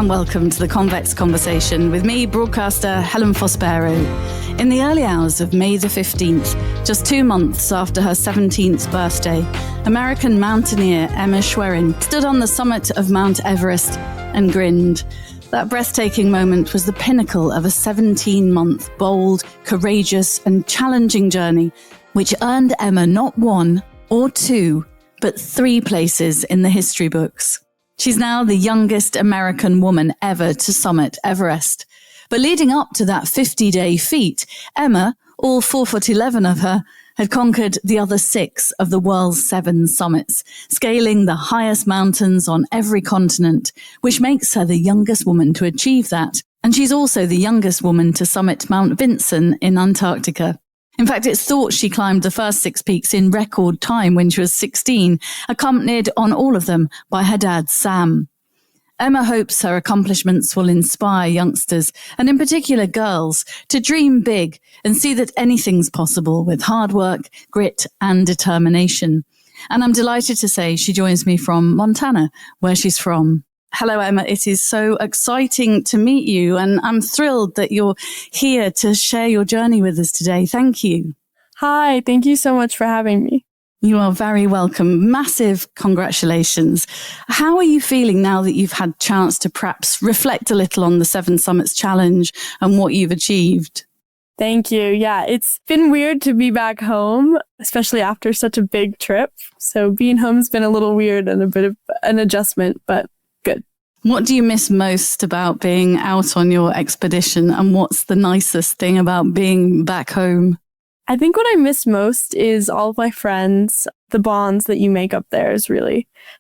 and welcome to the Convex Conversation with me, broadcaster Helen Fospero. In the early hours of May the 15th, just 2 months after her 17th birthday, American mountaineer Emma Schwerin stood on the summit of Mount Everest and grinned. That breathtaking moment was the pinnacle of a 17-month, bold, courageous and challenging journey, which earned Emma not 1 or 2, but 3 places in the history books. She's now the youngest American woman ever to summit Everest. But leading up to that 50-day feat, Emma, all 4'11" of her, had conquered the other 6 of the world's 7 summits, scaling the highest mountains on every continent, which makes her the youngest woman to achieve that. And she's also the youngest woman to summit Mount Vinson in Antarctica. In fact, it's thought she climbed the first 6 peaks in record time when she was 16, accompanied on all of them by her dad, Sam. Emma hopes her accomplishments will inspire youngsters, and in particular girls, to dream big and see that anything's possible with hard work, grit and determination. And I'm delighted to say she joins me from Montana, where she's from. Hello, Emma. It is so exciting to meet you, and I'm thrilled that you're here to share your journey with us today. Thank you. Hi, thank you so much for having me. You are very welcome. Massive congratulations. How are you feeling now that you've had a chance to perhaps reflect a little on the 7 Summits Challenge and what you've achieved? Thank you. Yeah, it's been weird to be back home, especially after such a big trip. So being home has been a little weird and a bit of an adjustment, but good. What do you miss most about being out on your expedition, and what's the nicest thing about being back home? I think what I miss most is all of my friends. The bonds that you make up there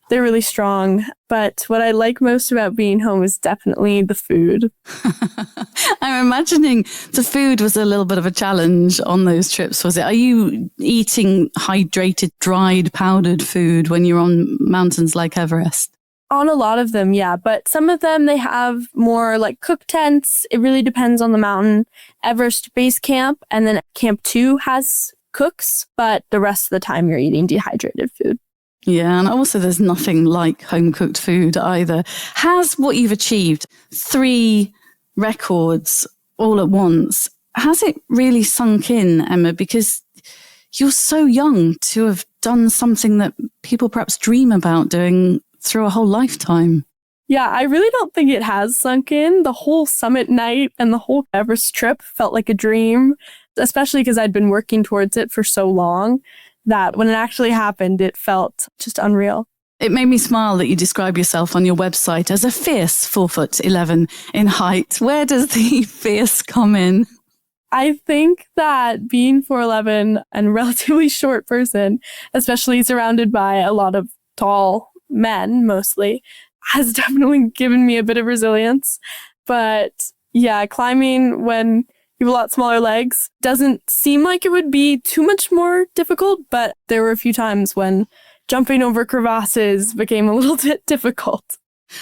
they're really strong. But what I like most about being home is definitely the food. I'm imagining the food was a little bit of a challenge on those trips, was it? Are you eating hydrated, dried, powdered food when you're on mountains like Everest? On a lot of them, yeah. But some of them, they have more like cook tents. It really depends on the mountain. Everest Base Camp and then Camp 2 has cooks, but the rest of the time you're eating dehydrated food. Yeah, and also there's nothing like home-cooked food either. Has what you've achieved, 3 records all at once, has it really sunk in, Emma? Because you're so young to have done something that people perhaps dream about doing through a whole lifetime. Yeah, I really don't think it has sunk in. The whole summit night and the whole Everest trip felt like a dream, especially because I'd been working towards it for so long that when it actually happened, it felt just unreal. It made me smile that you describe yourself on your website as a fierce 4'11" in height. Where does the fierce come in? I think that being 4'11" and a relatively short person, especially surrounded by a lot of tall men mostly, has definitely given me a bit of resilience. But yeah, climbing when you have a lot smaller legs doesn't seem like it would be too much more difficult, but there were a few times when jumping over crevasses became a little bit difficult.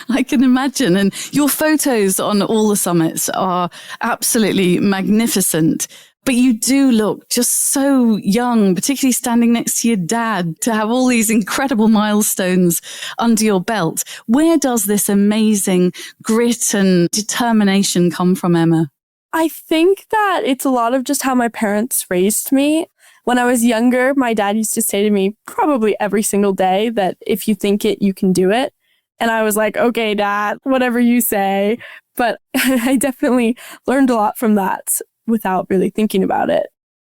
I can imagine. And your photos on all the summits are absolutely magnificent. But you do look just so young, particularly standing next to your dad, to have all these incredible milestones under your belt. Where does this amazing grit and determination come from, Emma? I think that it's a lot of just how my parents raised me. When I was younger, my dad used to say to me probably every single day that if you think it, you can do it. And I was like, okay, Dad, whatever you say. But I definitely learned a lot from that without really thinking about it.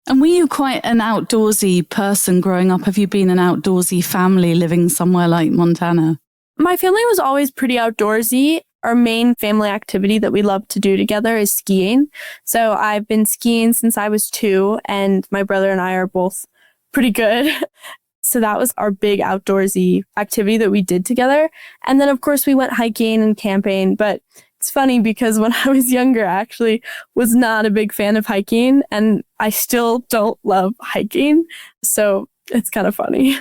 And were you quite an outdoorsy person growing up? Have you been an outdoorsy family living somewhere like Montana? My family was always pretty outdoorsy. Our main family activity that we love to do together is skiing. So I've been skiing since I was 2, and my brother and I are both pretty good. So that was our big outdoorsy activity that we did together. And then, of course, we went hiking and camping. But it's funny because when I was younger, I actually was not a big fan of hiking, and I still don't love hiking. So it's kind of funny.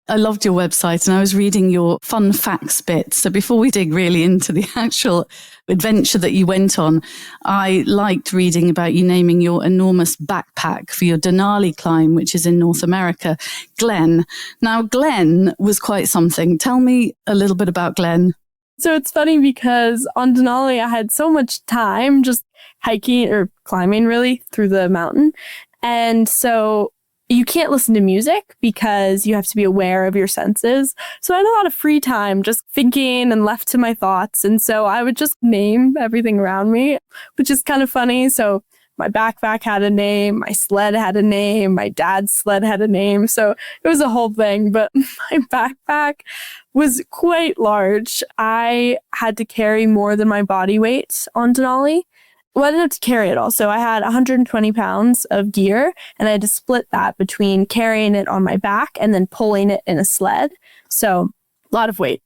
I loved your website, and I was reading your fun facts bit. So before we dig really into the actual adventure that you went on, I liked reading about you naming your enormous backpack for your Denali climb, which is in North America, Glen. Now, Glen was quite something. Tell me a little bit about Glen. So it's funny because on Denali, I had so much time just hiking or climbing really through the mountain. And so you can't listen to music because you have to be aware of your senses. So I had a lot of free time just thinking and left to my thoughts. And so I would just name everything around me, which is kind of funny. So my backpack had a name, my sled had a name, my dad's sled had a name. So it was a whole thing. But my backpack was quite large. I had to carry more than my body weight on Denali. Well, I didn't have to carry it all. So I had 120 pounds of gear, and I had to split that between carrying it on my back and then pulling it in a sled. So a lot of weight.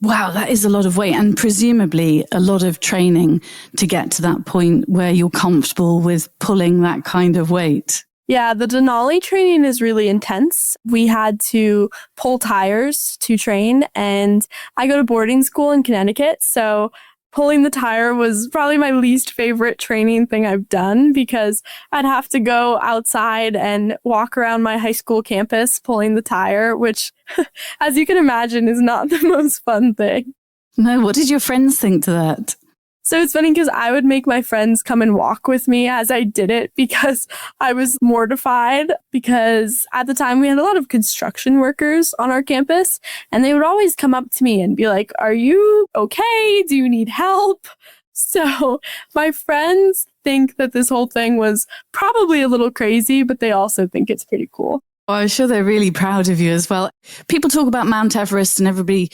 Wow, that is a lot of weight, and presumably a lot of training to get to that point where you're comfortable with pulling that kind of weight. Yeah, the Denali training is really intense. We had to pull tires to train, and I go to boarding school in Connecticut, so pulling the tire was probably my least favorite training thing I've done because I'd have to go outside and walk around my high school campus pulling the tire, which, as you can imagine, is not the most fun thing. No, what did your friends think to that? So it's funny because I would make my friends come and walk with me as I did it because I was mortified because at the time we had a lot of construction workers on our campus and they would always come up to me and be like, "Are you okay? Do you need help?" So my friends think that this whole thing was probably a little crazy, but they also think it's pretty cool. Oh, I'm sure they're really proud of you as well. People talk about Mount Everest and everybody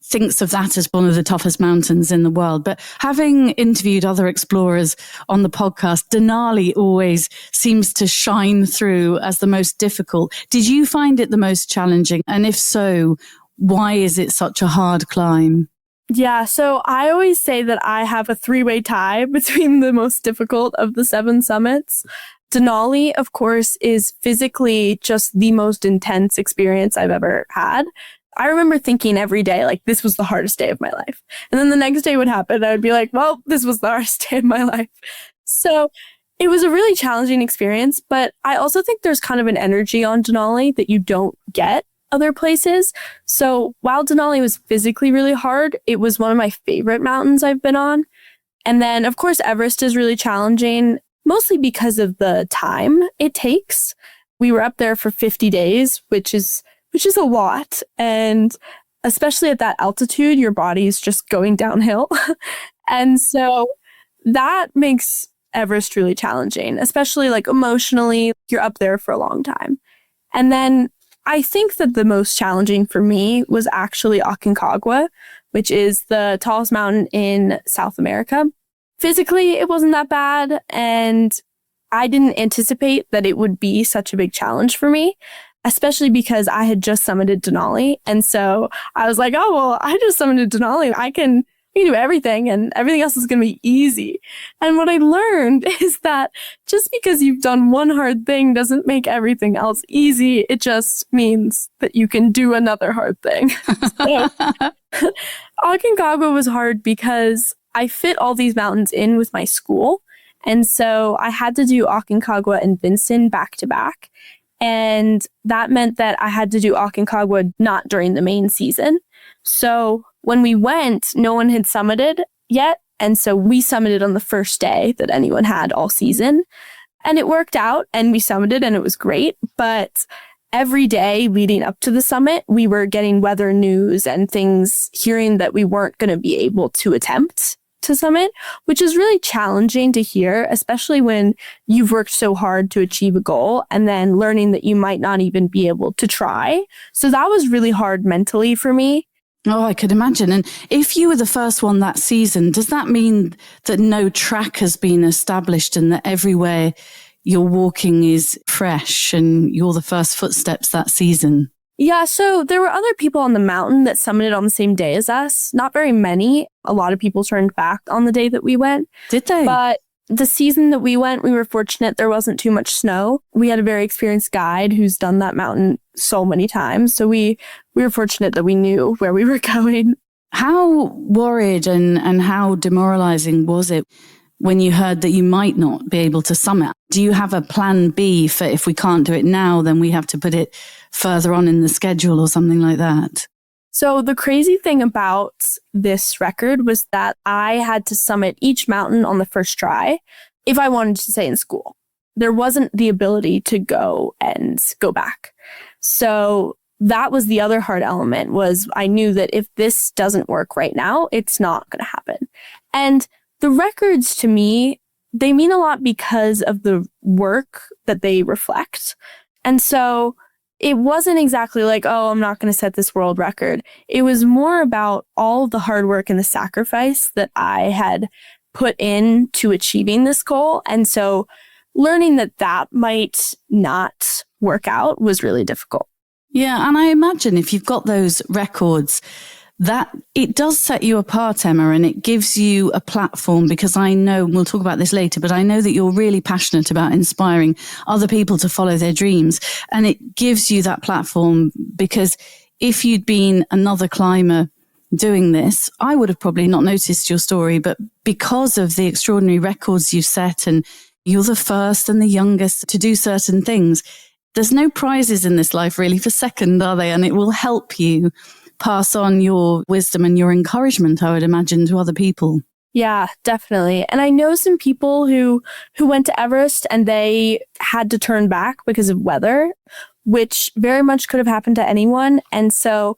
thinks of that as one of the toughest mountains in the world. But having interviewed other explorers on the podcast, Denali always seems to shine through as the most difficult. Did you find it the most challenging? And if so, why is it such a hard climb? Yeah, so I always say that I have a three-way tie between the most difficult of the 7 summits. Denali, of course, is physically just the most intense experience I've ever had. I remember thinking every day, like, this was the hardest day of my life. And then the next day would happen. I would be like, well, this was the hardest day of my life. So it was a really challenging experience. But I also think there's kind of an energy on Denali that you don't get other places. So while Denali was physically really hard, it was one of my favorite mountains I've been on. And then, of course, Everest is really challenging, mostly because of the time it takes. We were up there for 50 days, which is a lot. And especially at that altitude, your body's just going downhill. And so that makes Everest really challenging, especially like emotionally. You're up there for a long time. And then I think that the most challenging for me was actually Aconcagua, which is the tallest mountain in South America. Physically, it wasn't that bad. And I didn't anticipate that it would be such a big challenge for me, especially because I had just summited Denali. And so I was like, oh, well, I just summited Denali. I can do everything and everything else is going to be easy. And what I learned is that just because you've done one hard thing doesn't make everything else easy. It just means that you can do another hard thing. So Aconcagua was hard because I fit all these mountains in with my school. And so I had to do Aconcagua and Vinson back to back. And that meant that I had to do Aconcagua not during the main season. So when we went, no one had summited yet. And so we summited on the first day that anyone had all season. And it worked out and we summited and it was great. But every day leading up to the summit, we were getting weather news and things, hearing that we weren't going to be able to attempt to summit, which is really challenging to hear, especially when you've worked so hard to achieve a goal and then learning that you might not even be able to try. So that was really hard mentally for me. Oh, I could imagine. And if you were the first one that season, does that mean that no track has been established and that everywhere you're walking is fresh and you're the first footsteps that season? Yeah, so there were other people on the mountain that summited on the same day as us. Not very many. A lot of people turned back on the day that we went. Did they? But the season that we went, we were fortunate there wasn't too much snow. We had a very experienced guide who's done that mountain so many times. So we were fortunate that we knew where we were going. How worried and how demoralizing was it when you heard that you might not be able to summit? Do you have a plan B for if we can't do it now, then we have to put it further on in the schedule or something like that? So the crazy thing about this record was that I had to summit each mountain on the first try if I wanted to stay in school. There wasn't the ability to go and go back. So that was the other hard element, was I knew that if this doesn't work right now, it's not going to happen. And the records to me, they mean a lot because of the work that they reflect. And so it wasn't exactly like, oh, I'm not going to set this world record. It was more about all the hard work and the sacrifice that I had put into achieving this goal. And so learning that that might not work out was really difficult. Yeah, and I imagine if you've got those records, that it does set you apart, Emma, and it gives you a platform, because I know, and we'll talk about this later, but I know that you're really passionate about inspiring other people to follow their dreams. And it gives you that platform, because if you'd been another climber doing this, I would have probably not noticed your story, but because of the extraordinary records you've set, and you're the first and the youngest to do certain things, there's no prizes in this life really for second, are they? And it will help you pass on your wisdom and your encouragement, I would imagine, to other people. Yeah, definitely. And I know some people who went to Everest and they had to turn back because of weather, which very much could have happened to anyone. And so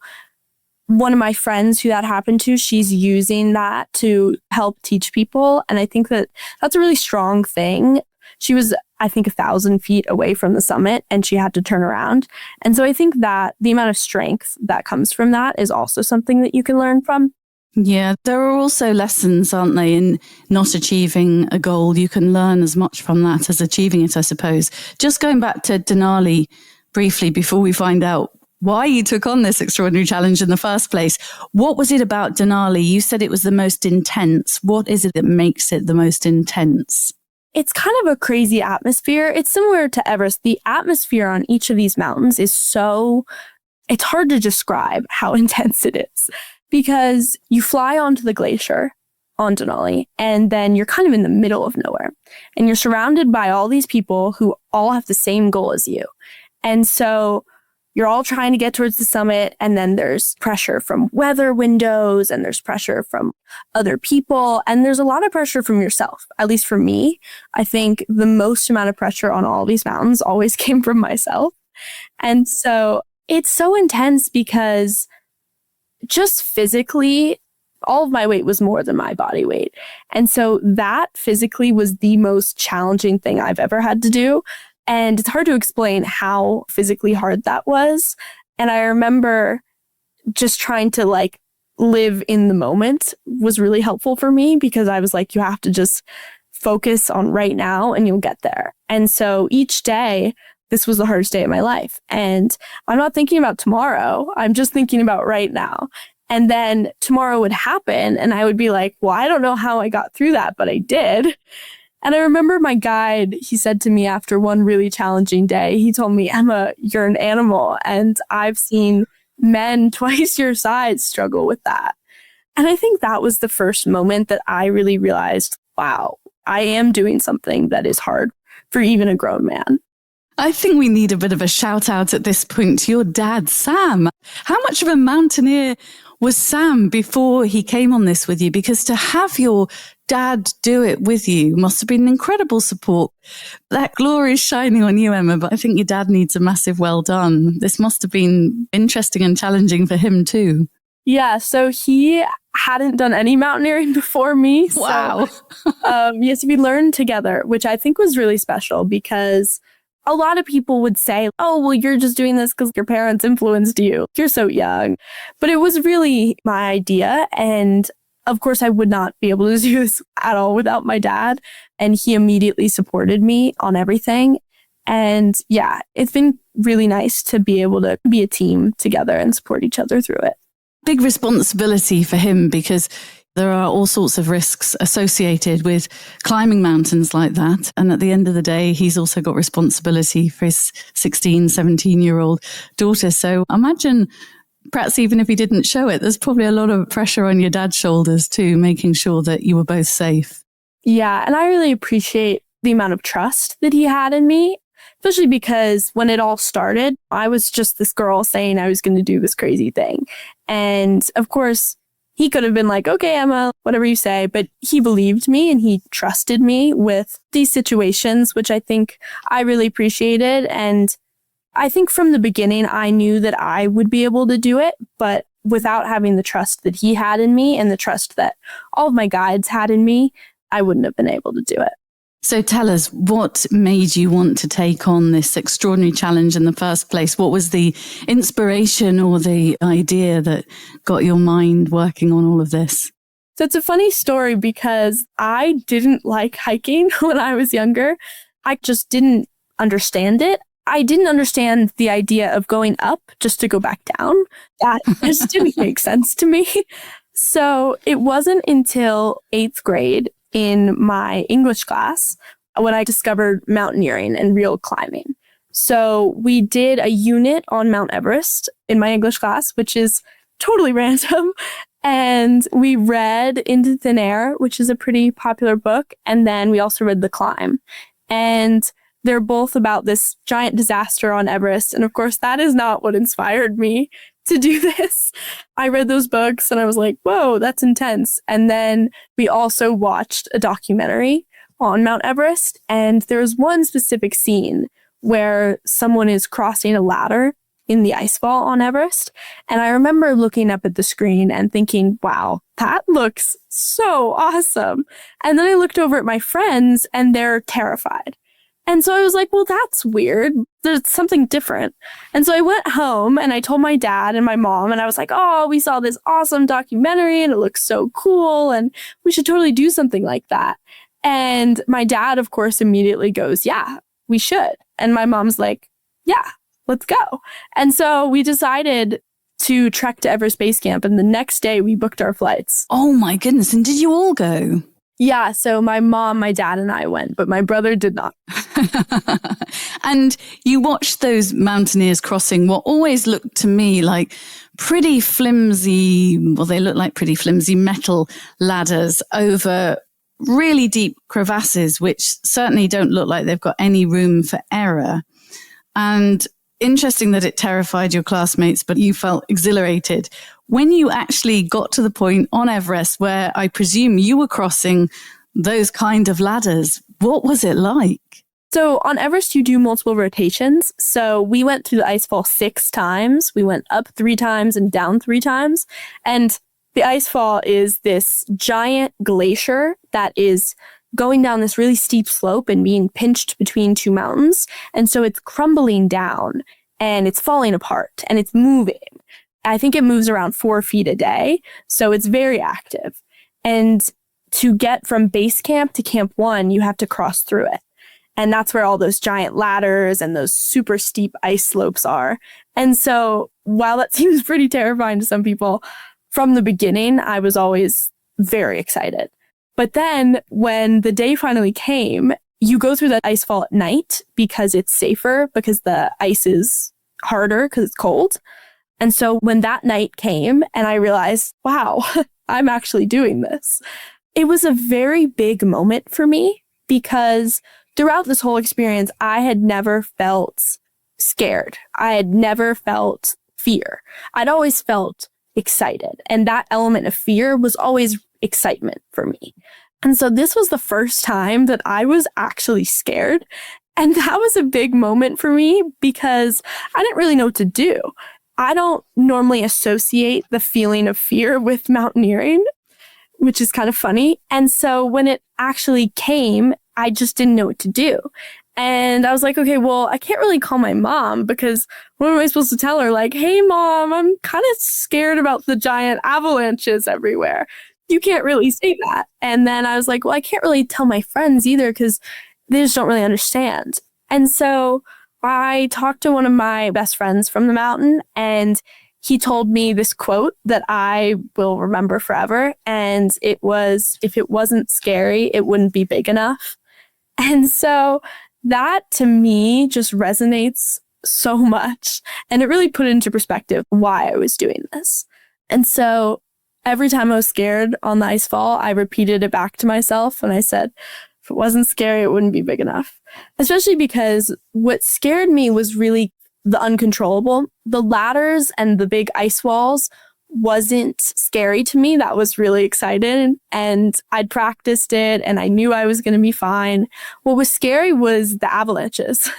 one of my friends who that happened to, she's using that to help teach people. And I think that that's a really strong thing. She was, I think, 1,000 feet away from the summit and she had to turn around. And so I think that the amount of strength that comes from that is also something that you can learn from. Yeah, there are also lessons, aren't they, in not achieving a goal. You can learn as much from that as achieving it, I suppose. Just going back to Denali briefly before we find out why you took on this extraordinary challenge in the first place. What was it about Denali? You said it was the most intense. What is it that makes it the most intense? It's kind of a crazy atmosphere. It's similar to Everest. The atmosphere on each of these mountains is it's hard to describe how intense it is, because you fly onto the glacier on Denali and then you're kind of in the middle of nowhere and you're surrounded by all these people who all have the same goal as you. And so you're all trying to get towards the summit, and then there's pressure from weather windows and there's pressure from other people, and there's a lot of pressure from yourself. At least for me, I think the most amount of pressure on all these mountains always came from myself. And so it's so intense because just physically, all of my weight was more than my body weight. And so that physically was the most challenging thing I've ever had to do. And it's hard to explain how physically hard that was. And I remember just trying to live in the moment was really helpful for me, because I was like, you have to just focus on right now and you'll get there. And so each day, this was the hardest day of my life. And I'm not thinking about tomorrow. I'm just thinking about right now. And then tomorrow would happen and I would be like, well, I don't know how I got through that, but I did. And I remember my guide, he said to me after one really challenging day, he told me, Emma, you're an animal. And I've seen men twice your size struggle with that. And I think that was the first moment that I really realized, wow, I am doing something that is hard for even a grown man. I think we need a bit of a shout out at this point to your dad, Sam. How much of a mountaineer was Sam before he came on this with you? Because to have your dad do it with you must have been an incredible support. That glory is shining on you, Emma, but I think your dad needs a massive well done. This must have been interesting and challenging for him too. Yeah, so he hadn't done any mountaineering before me. Wow. So, yes, we learned together, which I think was really special, because a lot of people would say, oh, well, you're just doing this because your parents influenced you. You're so young. But it was really my idea. And of course, I would not be able to do this at all without my dad. And he immediately supported me on everything. And yeah, it's been really nice to be able to be a team together and support each other through it. Big responsibility for him, because there are all sorts of risks associated with climbing mountains like that. And at the end of the day, he's also got responsibility for his 16, 17-year-old daughter. So imagine, perhaps even if he didn't show it, there's probably a lot of pressure on your dad's shoulders too, making sure that you were both safe. Yeah, and I really appreciate the amount of trust that he had in me, especially because when it all started, I was just this girl saying I was going to do this crazy thing. And of course, he could have been like, okay, Emma, whatever you say, but he believed me and he trusted me with these situations, which I think I really appreciated. And I think from the beginning, I knew that I would be able to do it, but without having the trust that he had in me and the trust that all of my guides had in me, I wouldn't have been able to do it. So tell us, what made you want to take on this extraordinary challenge in the first place? What was the inspiration or the idea that got your mind working on all of this? So it's a funny story because I didn't like hiking when I was younger. I just didn't understand it. I didn't understand the idea of going up just to go back down. That just didn't make sense to me. So it wasn't until 8th grade in my English class when I discovered mountaineering and real climbing. So we did a unit on Mount Everest in my English class, which is totally random. And we read Into Thin Air, which is a pretty popular book. And then we also read The Climb. And they're both about this giant disaster on Everest. And of course, that is not what inspired me to do this. I read those books and I was like, whoa, that's intense. And then we also watched a documentary on Mount Everest. And there's one specific scene where someone is crossing a ladder in the Icefall on Everest. And I remember looking up at the screen and thinking, wow, that looks so awesome. And then I looked over at my friends and they're terrified. And so I was like, well, that's weird. There's something different. And so I went home and I told my dad and my mom, and I was like, oh, we saw this awesome documentary and it looks so cool and we should totally do something like that. And my dad, of course, immediately goes, yeah, we should. And my mom's like, yeah, let's go. And so we decided to trek to Everest Base Camp. And the next day we booked our flights. Oh my goodness. And did you all go? Yeah, so my mom, my dad, and I went, but my brother did not. And you watched those mountaineers crossing what always looked to me like pretty flimsy, well, they look like pretty flimsy metal ladders over really deep crevasses, which certainly don't look like they've got any room for error. And interesting that it terrified your classmates, but you felt exhilarated. When you actually got to the point on Everest where I presume you were crossing those kind of ladders, what was it like? So on Everest, you do multiple rotations. So we went through the Icefall 6 times. We went up 3 times and down 3 times. And the Icefall is this giant glacier that is going down this really steep slope and being pinched between 2 mountains. And so it's crumbling down and it's falling apart and it's moving. I think it moves around 4 feet a day. So it's very active. And to get from base camp to Camp 1, you have to cross through it. And that's where all those giant ladders and those super steep ice slopes are. And so while that seems pretty terrifying to some people, from the beginning, I was always very excited. But then when the day finally came, you go through that Icefall at night because it's safer, because the ice is harder because it's cold. And so when that night came and I realized, wow, I'm actually doing this, it was a very big moment for me because throughout this whole experience, I had never felt scared. I had never felt fear. I'd always felt excited. And that element of fear was always excitement for me. And so this was the first time that I was actually scared. And that was a big moment for me because I didn't really know what to do. I don't normally associate the feeling of fear with mountaineering, which is kind of funny. And so when it actually came, I just didn't know what to do. And I was like, okay, well, I can't really call my mom because what am I supposed to tell her? Like, hey, mom, I'm kind of scared about the giant avalanches everywhere. You can't really say that. And then I was like, well, I can't really tell my friends either because they just don't really understand. And so I talked to one of my best friends from the mountain and he told me this quote that I will remember forever. And it was, if it wasn't scary, it wouldn't be big enough. And so that to me just resonates so much. And it really put into perspective why I was doing this. And so every time I was scared on the Icefall, I repeated it back to myself. And I said, if it wasn't scary, it wouldn't be big enough. Especially because what scared me was really the uncontrollable. The ladders and the big ice walls wasn't scary to me. That was really exciting. And I'd practiced it and I knew I was going to be fine. What was scary was the avalanches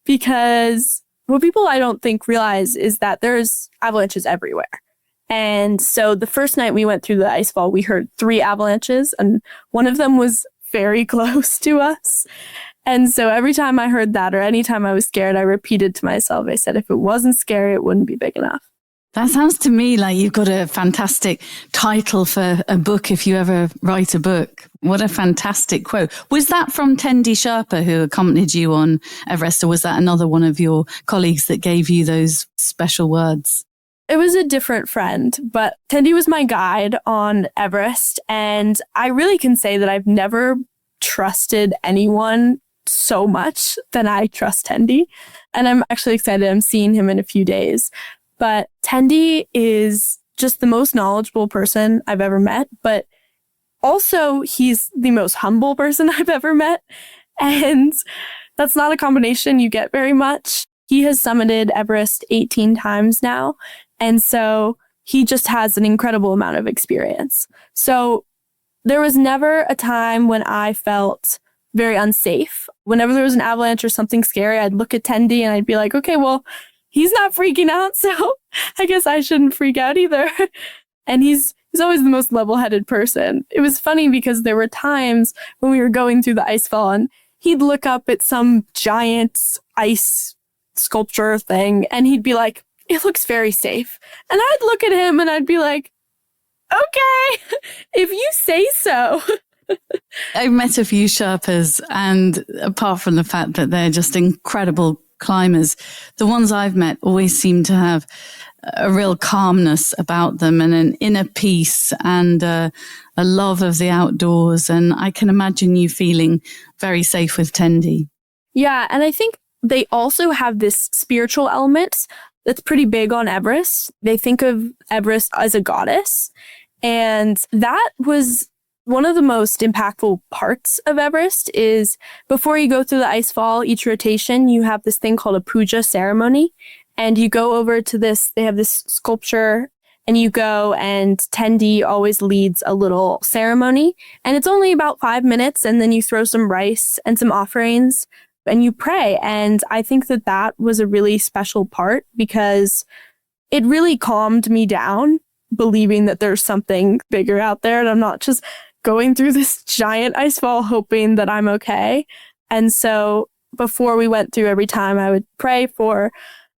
because what people I don't think realize is that there's avalanches everywhere. And so the first night we went through the Icefall, we heard 3 avalanches and one of them was very close to us. And so every time I heard that or anytime I was scared, I repeated to myself, I said, if it wasn't scary, it wouldn't be big enough. That sounds to me like you've got a fantastic title for a book if you ever write a book. What a fantastic quote. Was that from Tendi Sherpa who accompanied you on Everest, or was that another one of your colleagues that gave you those special words? It was a different friend, but Tendi was my guide on Everest. And I really can say that I've never trusted anyone so much than I trust Tendi. And I'm actually excited. I'm seeing him in a few days. But Tendi is just the most knowledgeable person I've ever met, but also he's the most humble person I've ever met. And that's not a combination you get very much. He has summited Everest 18 times now. And so he just has an incredible amount of experience. So there was never a time when I felt very unsafe. Whenever there was an avalanche or something scary, I'd look at Tendi and I'd be like, okay, well, he's not freaking out, so I guess I shouldn't freak out either. And he's always the most level-headed person. It was funny because there were times when we were going through the Icefall and he'd look up at some giant ice sculpture thing and he'd be like, it looks very safe. And I'd look at him and I'd be like, okay, if you say so. I've met a few Sherpas, and apart from the fact that they're just incredible climbers, the ones I've met always seem to have a real calmness about them and an inner peace and a love of the outdoors. And I can imagine you feeling very safe with Tendi. Yeah, and I think they also have this spiritual element that's pretty big on Everest. They think of Everest as a goddess. And that was one of the most impactful parts of Everest is before you go through the Icefall, each rotation, you have this thing called a puja ceremony. And you go over to this, they have this sculpture and you go and Tendi always leads a little ceremony. And it's only about 5 minutes. And then you throw some rice and some offerings and you pray. And I think that that was a really special part because it really calmed me down, believing that there's something bigger out there and I'm not just going through this giant icefall hoping that I'm okay. And so before we went through every time, I would pray for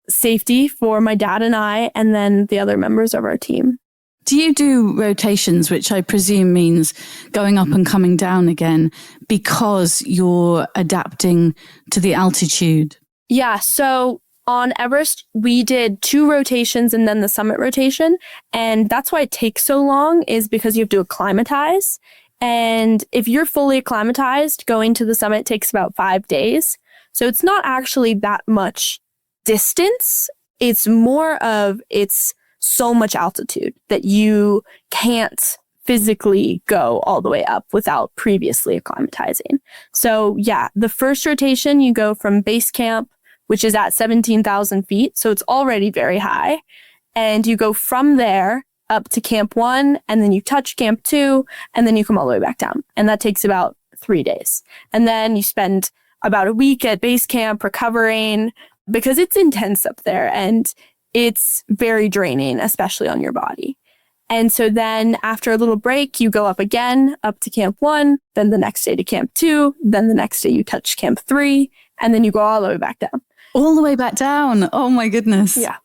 safety for my dad and I, and then the other members of our team. Do you do rotations, which I presume means going up and coming down again because you're adapting to the altitude? Yeah. So on Everest, we did 2 rotations and then the summit rotation. And that's why it takes so long is because you have to acclimatize. And if you're fully acclimatized, going to the summit takes about 5 days. So it's not actually that much distance. It's more of it's so much altitude that you can't physically go all the way up without previously acclimatizing. So yeah, the first rotation, you go from base camp, which is at 17,000 feet. So it's already very high. And you go from there up to camp 1, and then you touch camp 2, and then you come all the way back down. And that takes about 3 days. And then you spend about a week at base camp recovering because it's intense up there and it's very draining, especially on your body. And so then after a little break, you go up again, up to camp 1, then the next day to camp 2, then the next day you touch camp 3, and then you go all the way back down. All the way back down. Oh my goodness. Yeah.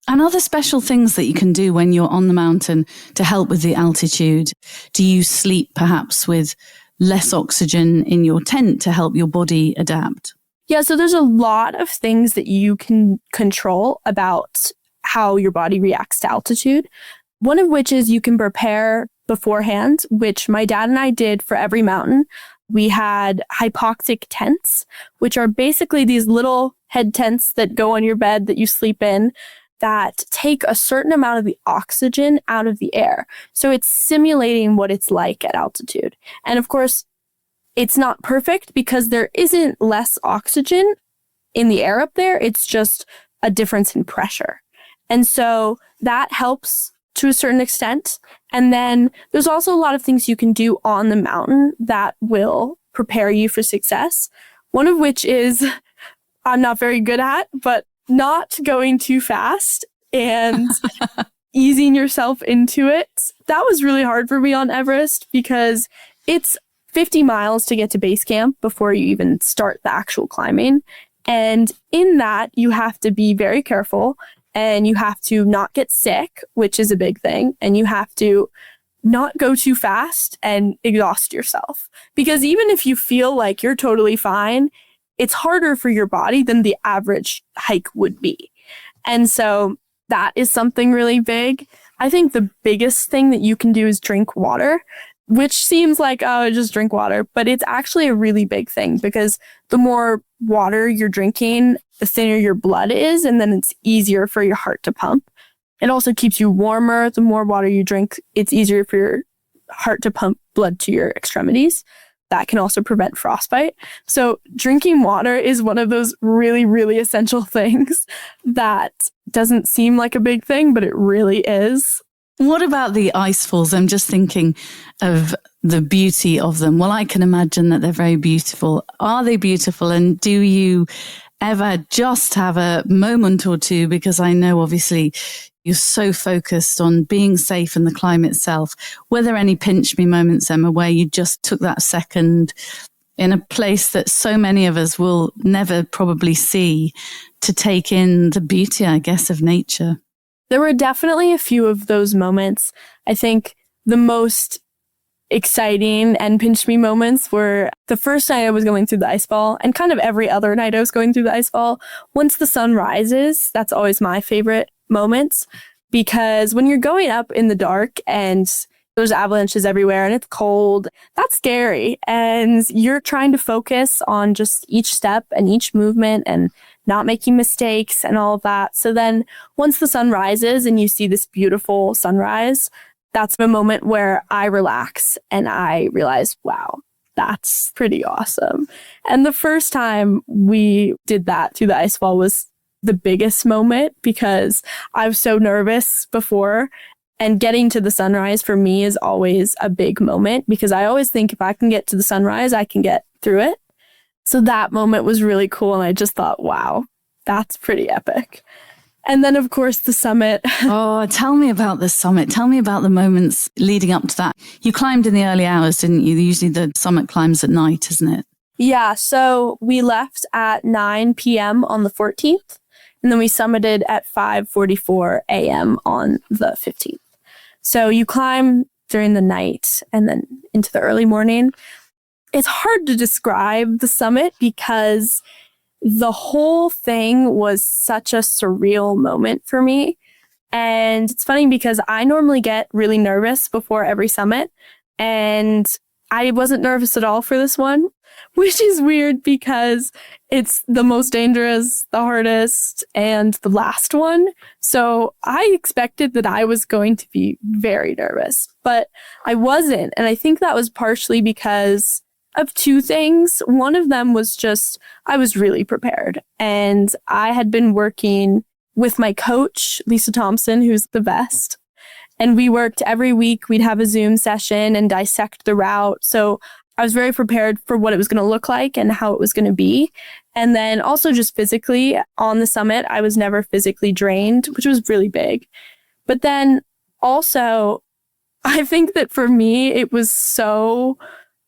And other special things that you can do when you're on the mountain to help with the altitude? Do you sleep perhaps with less oxygen in your tent to help your body adapt? Yeah, so there's a lot of things that you can control about how your body reacts to altitude. One of which is you can prepare beforehand, which my dad and I did for every mountain. We had hypoxic tents, which are basically these little head tents that go on your bed that you sleep in that take a certain amount of the oxygen out of the air. So it's simulating what it's like at altitude. And of course, It's not perfect because there isn't less oxygen in the air up there. It's just a difference in pressure. And so that helps to a certain extent. And then there's also a lot of things you can do on the mountain that will prepare you for success. One of which is I'm not very good at, but not going too fast and easing yourself into it. That was really hard for me on Everest because it's 50 miles to get to base camp before you even start the actual climbing. And in that, you have to be very careful and you have to not get sick, which is a big thing. And you have to not go too fast and exhaust yourself. Because even if you feel like you're totally fine, it's harder for your body than the average hike would be. And so that is something really big. I think the biggest thing that you can do is drink water, which seems like, oh, just drink water. But it's actually a really big thing because the more water you're drinking, the thinner your blood is, and then it's easier for your heart to pump. It also keeps you warmer. The more water you drink, it's easier for your heart to pump blood to your extremities. That can also prevent frostbite. So drinking water is one of those really, really essential things that doesn't seem like a big thing, but it really is. What about the ice falls? I'm just thinking of the beauty of them. Well, I can imagine that they're very beautiful. Are they beautiful? And do you ever just have a moment or two? Because I know obviously you're so focused on being safe and the climb itself. Were there any pinch me moments, Emma, where you just took that second in a place that so many of us will never probably see to take in the beauty, I guess, of nature? There were definitely a few of those moments. I think the most exciting and pinch me moments were the first night I was going through the Icefall and kind of every other night I was going through the Icefall. Once the sun rises, that's always my favorite moments because when you're going up in the dark and there's avalanches everywhere and it's cold, that's scary. And you're trying to focus on just each step and each movement and not making mistakes and all of that. So then once the sun rises and you see this beautiful sunrise, that's the moment where I relax and I realize, wow, that's pretty awesome. And the first time we did that through the Icefall was the biggest moment because I was so nervous before. And getting to the sunrise for me is always a big moment because I always think if I can get to the sunrise, I can get through it. So that moment was really cool. And I just thought, wow, that's pretty epic. And then, of course, the summit. Oh, tell me about the summit. Tell me about the moments leading up to that. You climbed in the early hours, didn't you? Usually the summit climbs at night, isn't it? Yeah. So we left at 9 p.m. on the 14th. And then we summited at 5:44 a.m. on the 15th. So you climb during the night and then into the early morning. It's hard to describe the summit because the whole thing was such a surreal moment for me. And it's funny because I normally get really nervous before every summit. And I wasn't nervous at all for this one, which is weird because it's the most dangerous, the hardest, and the last one. So I expected that I was going to be very nervous, but I wasn't. And I think that was partially because of two things. One of them was just, I was really prepared and I had been working with my coach, Lisa Thompson, who's the best. And we worked every week. We'd have a Zoom session and dissect the route. So I was very prepared for what it was going to look like and how it was going to be. And then also just physically on the summit, I was never physically drained, which was really big. But then also, I think that for me, it was so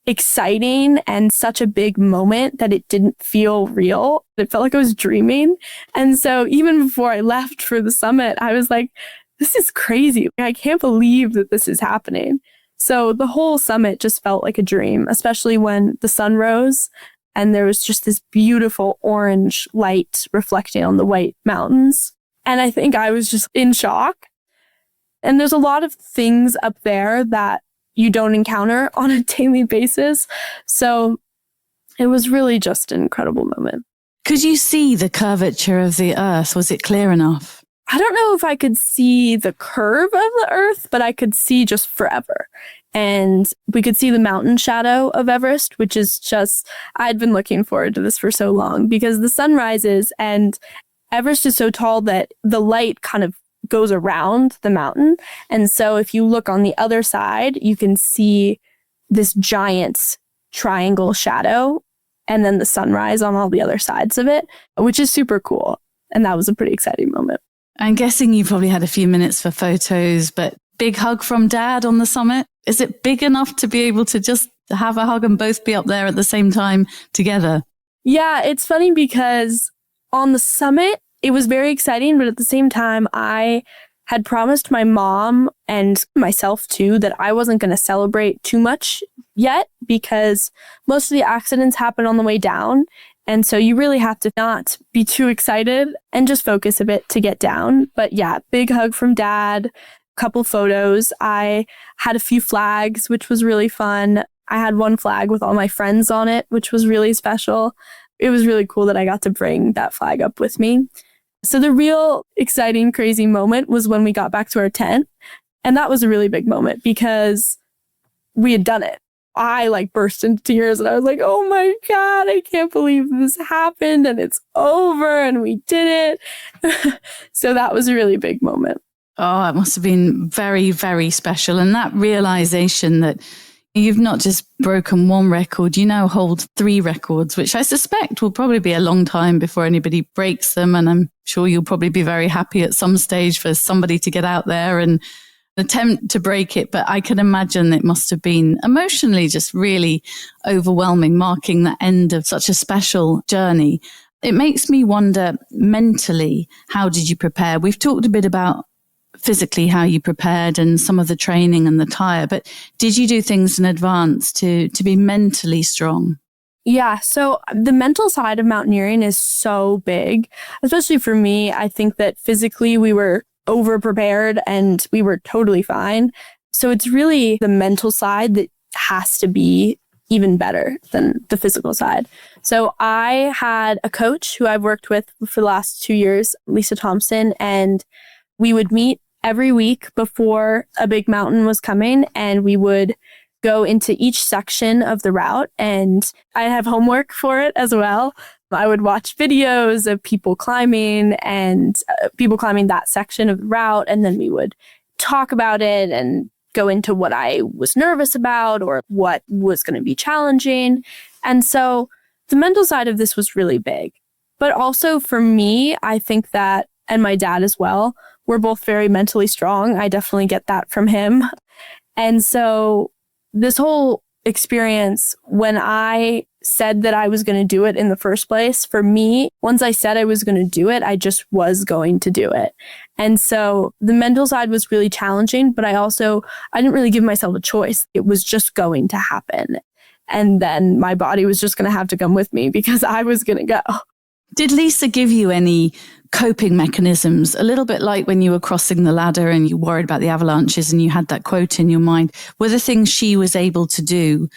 exciting and such a big moment that it didn't feel real. It felt like I was dreaming. And so even before I left for the summit, I was like, this is crazy. I can't believe that this is happening. So the whole summit just felt like a dream, especially when the sun rose and there was just this beautiful orange light reflecting on the white mountains. And I think I was just in shock. And there's a lot of things up there that you don't encounter on a daily basis. So it was really just an incredible moment. Could you see the curvature of the earth? Was it clear enough? I don't know if I could see the curve of the earth, but I could see just forever. and we could see the mountain shadow of Everest, which is just, I'd been looking forward to this for so long because the sun rises and Everest is so tall that the light kind of goes around the mountain. And so if you look on the other side, you can see this giant triangle shadow and then the sunrise on all the other sides of it, which is super cool. And that was a pretty exciting moment. I'm guessing you probably had a few minutes for photos, but big hug from Dad on the summit. Is it big enough to be able to just have a hug and both be up there at the same time together? Yeah, it's funny because on the summit, it was very exciting, but at the same time, I had promised my mom and myself too that I wasn't going to celebrate too much yet because most of the accidents happen on the way down. And so you really have to not be too excited and just focus a bit to get down. But yeah, big hug from Dad, couple photos. I had a few flags, which was really fun. I had one flag with all my friends on it, which was really special. It was really cool that I got to bring that flag up with me. So the real exciting, crazy moment was when we got back to our tent. And that was a really big moment because we had done it. I burst into tears and I was like, oh my God, I can't believe this happened and it's over and we did it. So that was a really big moment. Oh, it must have been very, very special. And that realization that you've not just broken one record, you now hold 3 records, which I suspect will probably be a long time before anybody breaks them. And I'm sure you'll probably be very happy at some stage for somebody to get out there and attempt to break it. But I can imagine it must have been emotionally just really overwhelming, marking the end of such a special journey. It makes me wonder mentally, how did you prepare? We've talked a bit about physically how you prepared and some of the training and the tire, but did you do things in advance to be mentally strong? Yeah, so the mental side of mountaineering is so big, especially for me. I think that physically we were over prepared and we were totally fine. So it's really the mental side that has to be even better than the physical side. So I had a coach who I've worked with for the last 2 years, Lisa Thompson, and we would meet every week before a big mountain was coming, and we would go into each section of the route, and I have homework for it as well. I would watch videos of people climbing and people climbing that section of the route, and then we would talk about it and go into what I was nervous about or what was going to be challenging. And so the mental side of this was really big. But also for me, I think that, and my dad as well, we're both very mentally strong. I definitely get that from him. And so this whole experience, when I said that I was going to do it in the first place, for me, once I said I was going to do it, I just was going to do it. And so the mental side was really challenging, but I didn't really give myself a choice. It was just going to happen. And then my body was just going to have to come with me because I was going to go. Did Lisa give you any coping mechanisms? A little bit like when you were crossing the ladder and you worried about the avalanches and you had that quote in your mind. Were there things she was able to do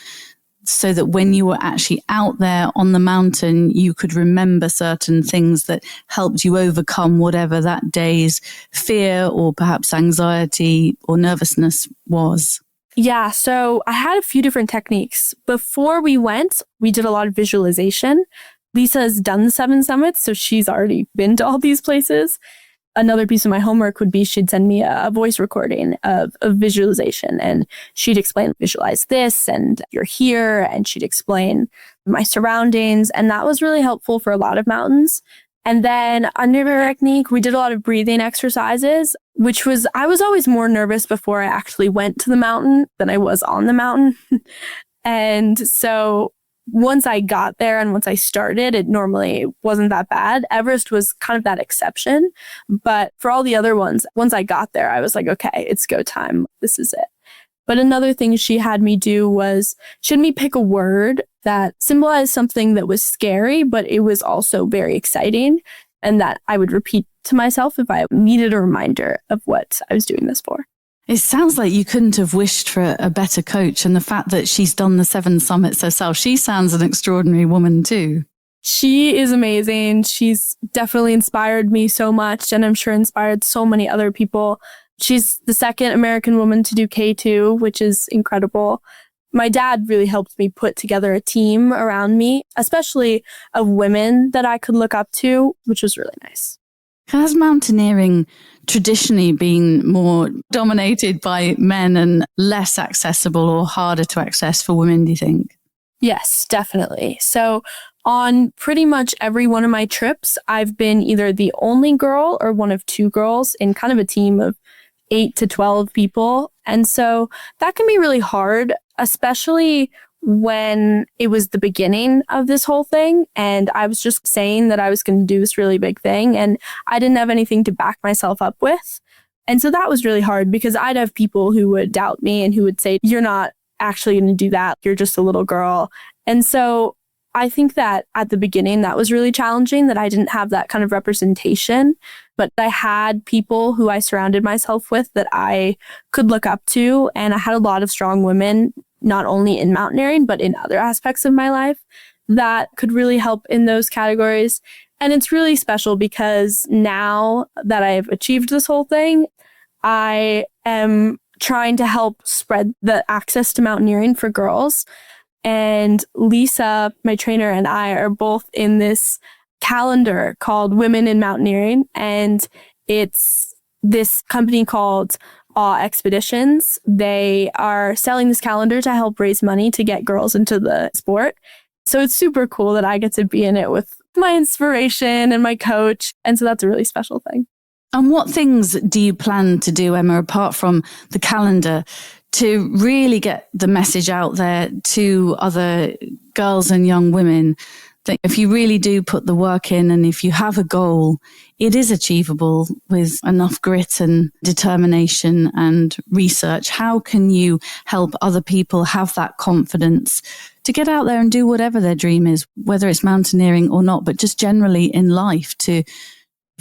so that when you were actually out there on the mountain, you could remember certain things that helped you overcome whatever that day's fear or perhaps anxiety or nervousness was? Yeah, so I had a few different techniques. Before we went, we did a lot of visualization. Lisa has done the 7 summits, so she's already been to all these places. Another piece of my homework would be she'd send me a voice recording of visualization, and she'd explain, visualize this, and you're here, and she'd explain my surroundings, and that was really helpful for a lot of mountains. And then another technique, we did a lot of breathing exercises, I was always more nervous before I actually went to the mountain than I was on the mountain. And so once I got there and once I started, it normally wasn't that bad. Everest was kind of that exception. But for all the other ones, once I got there, I was like, okay, it's go time. This is it. But another thing she had me do was she had me pick a word that symbolized something that was scary, but it was also very exciting, and that I would repeat to myself if I needed a reminder of what I was doing this for. It sounds like you couldn't have wished for a better coach. And the fact that she's done the 7 summits herself, she sounds an extraordinary woman too. She is amazing. She's definitely inspired me so much, and I'm sure inspired so many other people. She's the second American woman to do K2, which is incredible. My dad really helped me put together a team around me, especially of women that I could look up to, which was really nice. Has mountaineering traditionally been more dominated by men and less accessible or harder to access for women, do you think? Yes, definitely. So on pretty much every one of my trips, I've been either the only girl or one of two girls in kind of a team of 8 to 12 people. And so that can be really hard, especially when it was the beginning of this whole thing. And I was just saying that I was going to do this really big thing and I didn't have anything to back myself up with. And so that was really hard because I'd have people who would doubt me and who would say, you're not actually going to do that. You're just a little girl. And so I think that at the beginning, that was really challenging, that I didn't have that kind of representation. But I had people who I surrounded myself with that I could look up to. And I had a lot of strong women, not only in mountaineering, but in other aspects of my life that could really help in those categories. And it's really special because now that I've achieved this whole thing, I am trying to help spread the access to mountaineering for girls. And Lisa, my trainer, and I are both in this calendar called Women in Mountaineering. And it's this company called Awe Expeditions. They are selling this calendar to help raise money to get girls into the sport. So it's super cool that I get to be in it with my inspiration and my coach. And so that's a really special thing. And what things do you plan to do, Emma, apart from the calendar, to really get the message out there to other girls and young women that if you really do put the work in and if you have a goal, it is achievable with enough grit and determination and research? How can you help other people have that confidence to get out there and do whatever their dream is, whether it's mountaineering or not, but just generally in life to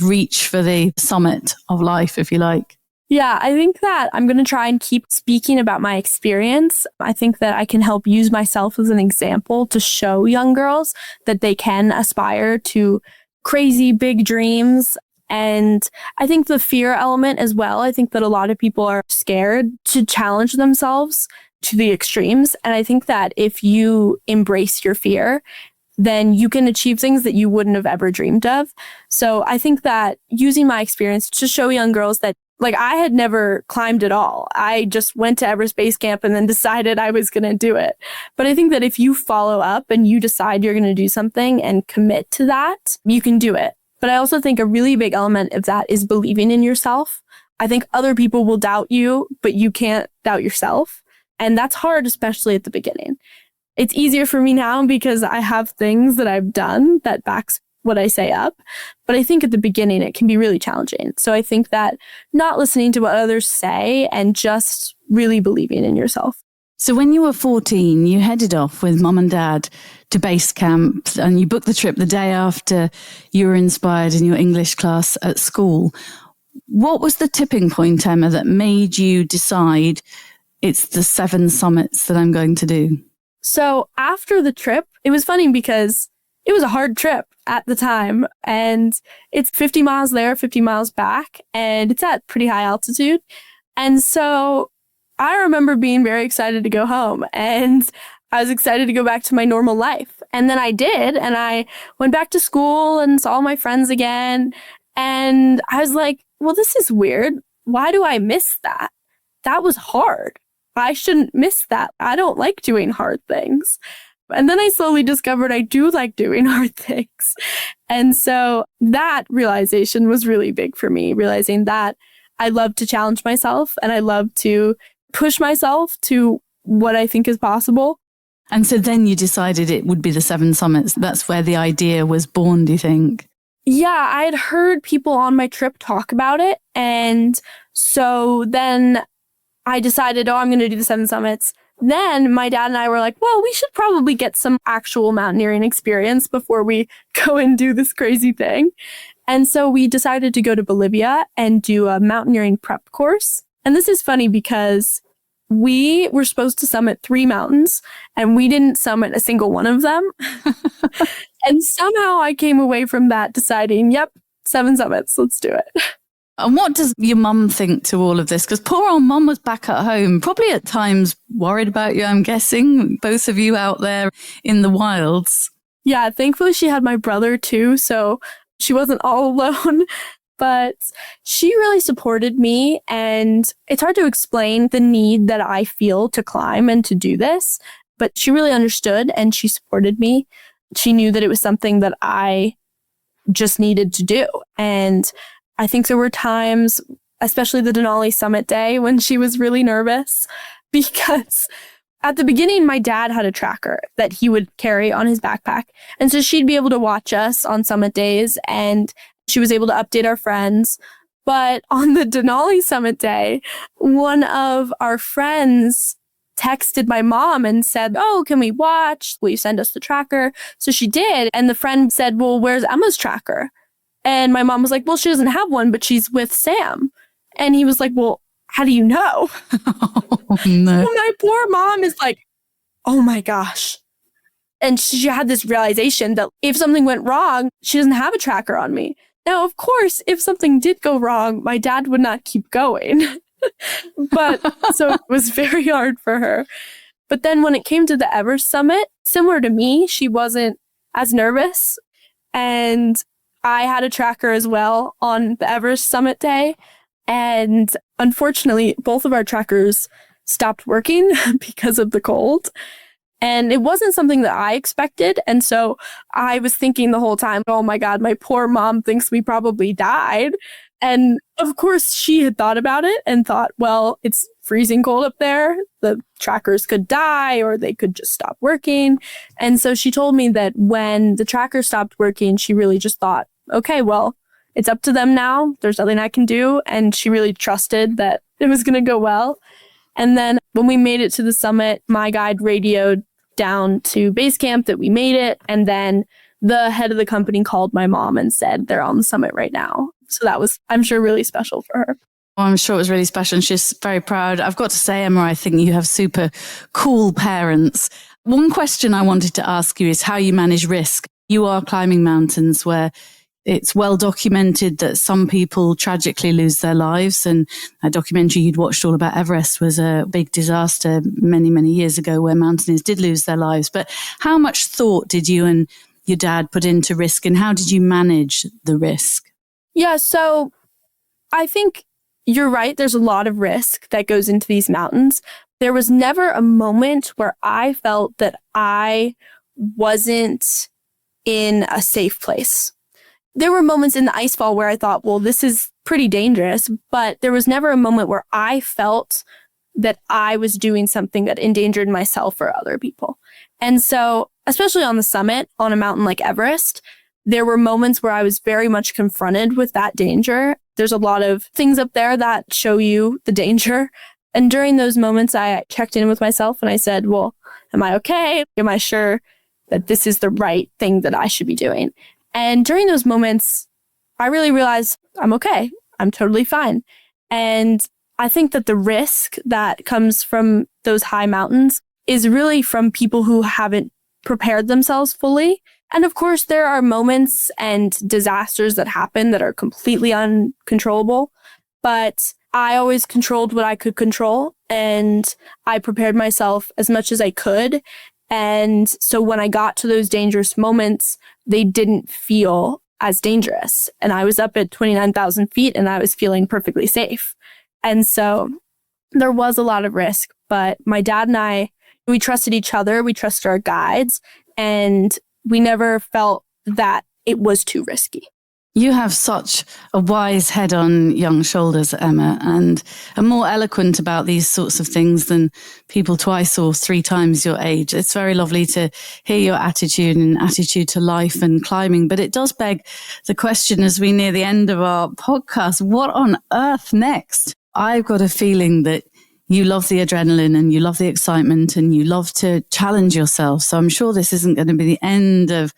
reach for the summit of life, if you like? Yeah, I think that I'm going to try and keep speaking about my experience. I think that I can help use myself as an example to show young girls that they can aspire to crazy big dreams. And I think the fear element as well. I think that a lot of people are scared to challenge themselves to the extremes. And I think that if you embrace your fear, then you can achieve things that you wouldn't have ever dreamed of. So I think that using my experience to show young girls that, like, I had never climbed at all. I just went to Everest Base Camp and then decided I was going to do it. But I think that if you follow up and you decide you're going to do something and commit to that, you can do it. But I also think a really big element of that is believing in yourself. I think other people will doubt you, but you can't doubt yourself. And that's hard, especially at the beginning. It's easier for me now because I have things that I've done that backs what I say up. But I think at the beginning, it can be really challenging. So I think that not listening to what others say and just really believing in yourself. So when you were 14, you headed off with mum and dad to base camp and you booked the trip the day after you were inspired in your English class at school. What was the tipping point, Emma, that made you decide it's the 7 summits that I'm going to do? So after the trip, it was funny because it was a hard trip at the time, and it's 50 miles there, 50 miles back, and it's at pretty high altitude. And so I remember being very excited to go home, and I was excited to go back to my normal life. And then I did, and I went back to school and saw my friends again. And I was like, well, this is weird. Why do I miss that? That was hard. I shouldn't miss that. I don't like doing hard things. And then I slowly discovered I do like doing hard things. And so that realization was really big for me, realizing that I love to challenge myself and I love to push myself to what I think is possible. And so then you decided it would be the 7 summits. That's where the idea was born, do you think? Yeah, I had heard people on my trip talk about it. And so then I decided, I'm going to do the 7 summits. Then my dad and I were like, well, we should probably get some actual mountaineering experience before we go and do this crazy thing. And so we decided to go to Bolivia and do a mountaineering prep course. And this is funny because we were supposed to summit 3 mountains and we didn't summit a single one of them. And somehow I came away from that deciding, yep, 7 summits, let's do it. And what does your mum think to all of this? Because poor old mum was back at home, probably at times worried about you, I'm guessing, both of you out there in the wilds. Yeah, thankfully she had my brother too, so she wasn't all alone. But she really supported me, and it's hard to explain the need that I feel to climb and to do this. But she really understood and she supported me. She knew that it was something that I just needed to do. And I think there were times, especially the Denali Summit day, when she was really nervous because at the beginning, my dad had a tracker that he would carry on his backpack. And so she'd be able to watch us on summit days and she was able to update our friends. But on the Denali Summit day, one of our friends texted my mom and said, "Oh, can we watch? Will you send us the tracker?" So she did. And the friend said, "Well, where's Emma's tracker?" And my mom was like, "Well, she doesn't have one, but she's with Sam." And he was like, "Well, how do you know?" Oh, no. Well, my poor mom is like, "Oh my gosh." And she had this realization that if something went wrong, she doesn't have a tracker on me. Now, of course, if something did go wrong, my dad would not keep going. But so it was very hard for her. But then when it came to the Everest summit, similar to me, she wasn't as nervous. And I had a tracker as well on the Everest summit day. And unfortunately, both of our trackers stopped working because of the cold. And it wasn't something that I expected. And so I was thinking the whole time, oh my God, my poor mom thinks we probably died. And of course, she had thought about it and thought, well, it's freezing cold up there. The trackers could die or they could just stop working. And so she told me that when the tracker stopped working, she really just thought, okay, well, it's up to them now. There's nothing I can do. And she really trusted that it was going to go well. And then when we made it to the summit, my guide radioed down to base camp that we made it. And then the head of the company called my mom and said they're on the summit right now. So that was, I'm sure, really special for her. Well, I'm sure it was really special and she's very proud. I've got to say, Emma, I think you have super cool parents. One question I wanted to ask you is how you manage risk. You are climbing mountains where it's well documented that some people tragically lose their lives. And a documentary you'd watched all about Everest was a big disaster many, many years ago where mountaineers did lose their lives. But how much thought did you and your dad put into risk and how did you manage the risk? Yeah, so I think you're right. There's a lot of risk that goes into these mountains. There was never a moment where I felt that I wasn't in a safe place. There were moments in the Icefall where I thought, well, this is pretty dangerous, but there was never a moment where I felt that I was doing something that endangered myself or other people. And so, especially on the summit, on a mountain like Everest, there were moments where I was very much confronted with that danger. There's a lot of things up there that show you the danger. And during those moments, I checked in with myself and I said, well, am I okay? Am I sure that this is the right thing that I should be doing? And during those moments, I really realized I'm okay. I'm totally fine. And I think that the risk that comes from those high mountains is really from people who haven't prepared themselves fully. And of course, there are moments and disasters that happen that are completely uncontrollable. But I always controlled what I could control. And I prepared myself as much as I could. And so when I got to those dangerous moments, they didn't feel as dangerous. And I was up at 29,000 feet and I was feeling perfectly safe. And so there was a lot of risk, but my dad and I, we trusted each other. We trusted our guides and we never felt that it was too risky. You have such a wise head on young shoulders, Emma, and are more eloquent about these sorts of things than people twice or three times your age. It's very lovely to hear your attitude and attitude to life and climbing, but it does beg the question as we near the end of our podcast, what on earth next? I've got a feeling that you love the adrenaline and you love the excitement and you love to challenge yourself. So I'm sure this isn't going to be the end of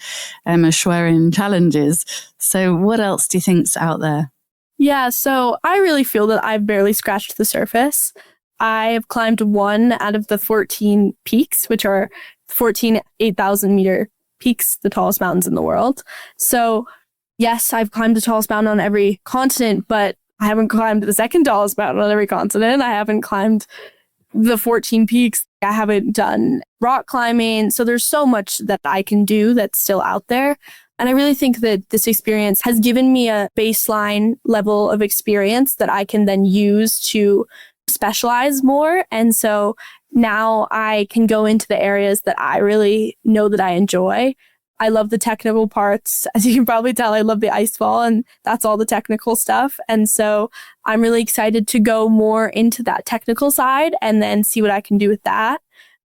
Emma Schwerin challenges. So what else do you think's out there? Yeah, so I really feel that I've barely scratched the surface. I have climbed one out of the 14 peaks, which are 14 8,000 meter peaks, the tallest mountains in the world. So yes, I've climbed the tallest mountain on every continent, but I haven't climbed the second tallest mountain on every continent. I haven't climbed the 14 peaks. I haven't done rock climbing. So there's so much that I can do that's still out there. And I really think that this experience has given me a baseline level of experience that I can then use to specialize more. And so now I can go into the areas that I really know that I enjoy. I love the technical parts. As you can probably tell, I love the Icefall, and that's all the technical stuff. And so I'm really excited to go more into that technical side and then see what I can do with that.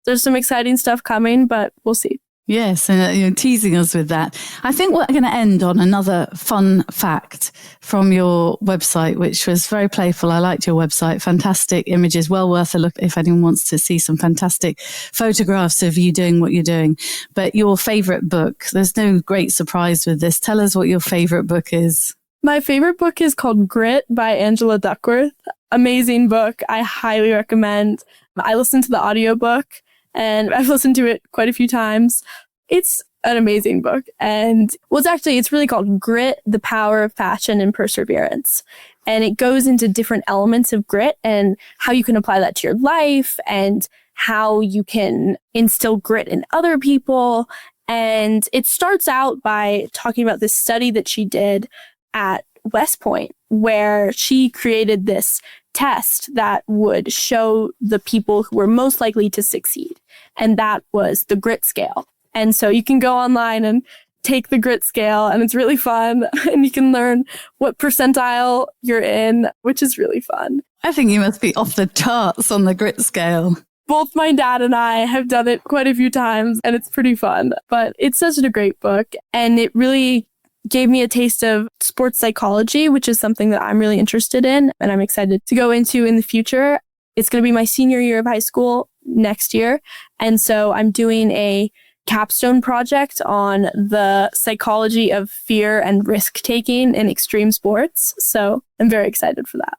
There's some exciting stuff coming, but we'll see. Yes, and you're teasing us with that. I think we're going to end on another fun fact from your website, which was very playful. I liked your website. Fantastic images, well worth a look if anyone wants to see some fantastic photographs of you doing what you're doing. But your favorite book, there's no great surprise with this. Tell us what your favorite book is. My favorite book is called Grit by Angela Duckworth. Amazing book. I highly recommend. I listened to the audiobook and I've listened to it quite a few times. It's an amazing book. And it's really called Grit, The Power of Passion and Perseverance. And it goes into different elements of grit and how you can apply that to your life and how you can instill grit in other people. And it starts out by talking about this study that she did at West Point, where she created this test that would show the people who were most likely to succeed. And that was the grit scale. And so you can go online and take the grit scale, and it's really fun. And you can learn what percentile you're in, which is really fun. I think you must be off the charts on the grit scale. Both my dad and I have done it quite a few times, and it's pretty fun. But it's such a great book, and it really gave me a taste of sports psychology, which is something that I'm really interested in and I'm excited to go into in the future. It's going to be my senior year of high school next year. And so I'm doing a capstone project on the psychology of fear and risk-taking in extreme sports. So I'm very excited for that.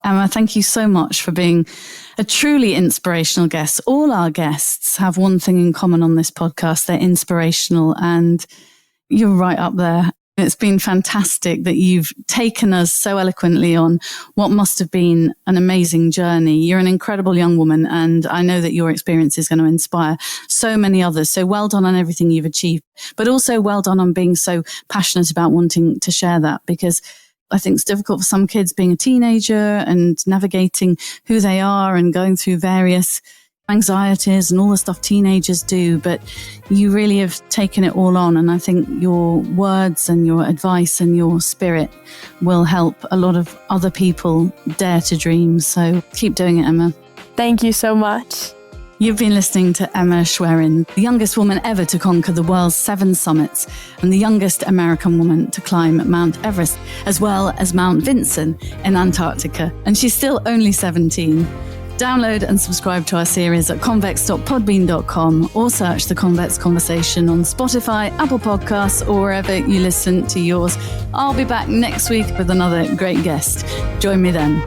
Emma, thank you so much for being a truly inspirational guest. All our guests have one thing in common on this podcast. They're inspirational, and you're right up there. It's been fantastic that you've taken us so eloquently on what must have been an amazing journey. You're an incredible young woman, and I know that your experience is going to inspire so many others. So well done on everything you've achieved, but also well done on being so passionate about wanting to share that, because I think it's difficult for some kids being a teenager and navigating who they are and going through various anxieties and all the stuff teenagers do, but you really have taken it all on. And I think your words and your advice and your spirit will help a lot of other people dare to dream. So keep doing it, Emma. Thank you so much. You've been listening to Emma Schwerin, the youngest woman ever to conquer the world's 7 summits and the youngest American woman to climb Mount Everest, as well as Mount Vinson in Antarctica. And she's still only 17. Download and subscribe to our series at convex.podbean.com or search The Convex Conversation on Spotify, Apple Podcasts, or wherever you listen to yours. I'll be back next week with another great guest. Join me then.